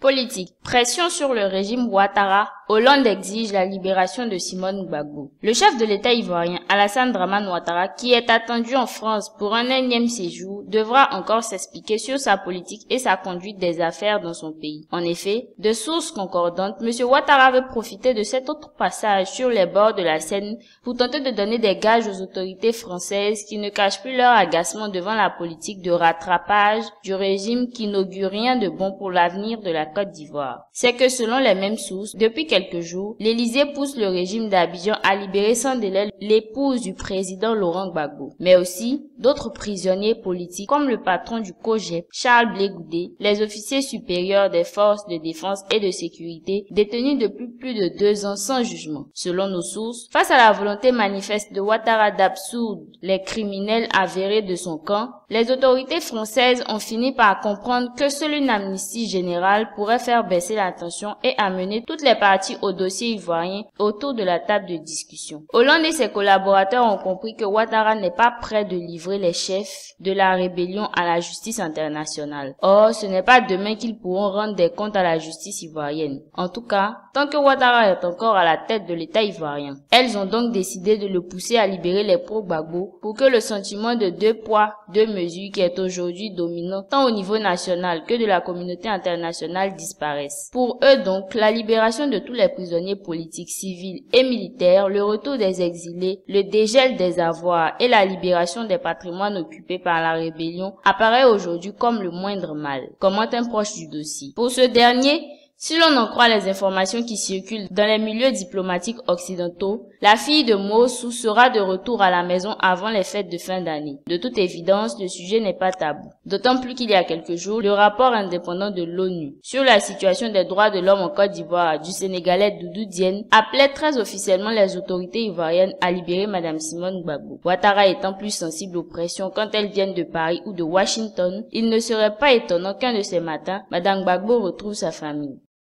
Politique. Pression sur le régime Ouattara. Hollande exige la libération de Simone Gbagbo. Le chef de l'État ivoirien, Alassane Dramane Ouattara, qui est attendu en France pour un énième séjour, devra encore s'expliquer sur sa politique et sa conduite des affaires dans son pays. En effet, de sources concordantes, M. Ouattara veut profiter de cet autre passage sur les bords de la Seine pour tenter de donner des gages aux autorités françaises qui ne cachent plus leur agacement devant la politique de rattrapage du régime qui n'augure rien de bon pour l'avenir de la Côte d'Ivoire. C'est que selon les mêmes sources, depuis quelques jours, l'Élysée pousse le régime d'Abidjan à libérer sans délai l'épouse du président Laurent Gbagbo, mais aussi d'autres prisonniers politiques comme le patron du COJEP, Charles Blé Goudé, les officiers supérieurs des forces de défense et de sécurité détenus depuis plus de 2 ans sans jugement. Selon nos sources, face à la volonté manifeste de Ouattara d'absoudre les criminels avérés de son camp, les autorités françaises ont fini par comprendre que seule une amnistie générale pourrait faire baisser la tension et amener toutes les parties au dossier ivoirien autour de la table de discussion. Hollande et ses collaborateurs ont compris que Ouattara n'est pas prêt de livrer les chefs de la rébellion à la justice internationale. Or, ce n'est pas demain qu'ils pourront rendre des comptes à la justice ivoirienne. En tout cas, tant que Ouattara est encore à la tête de l'État ivoirien. Elles ont donc décidé de le pousser à libérer les pro-Gbagbo pour que le sentiment de 2 poids, 2 mesures qui est aujourd'hui dominant tant au niveau national que de la communauté internationale disparaisse. Pour eux donc, la libération de tous les prisonniers politiques, civils et militaires, le retour des exilés, le dégel des avoirs et la libération des patrimoines occupés par la rébellion apparaît aujourd'hui comme le moindre mal, commente un proche du dossier. Pour ce dernier, si l'on en croit les informations qui circulent dans les milieux diplomatiques occidentaux, la fille de Mossou sera de retour à la maison avant les fêtes de fin d'année. De toute évidence, le sujet n'est pas tabou. D'autant plus qu'il y a quelques jours, le rapport indépendant de l'ONU sur la situation des droits de l'homme en Côte d'Ivoire du Sénégalais Doudou Diène appelait très officiellement les autorités ivoiriennes à libérer Madame Simone Gbagbo. Ouattara étant plus sensible aux pressions quand elles viennent de Paris ou de Washington, il ne serait pas étonnant qu'un de ces matins, Madame Gbagbo retrouve sa famille.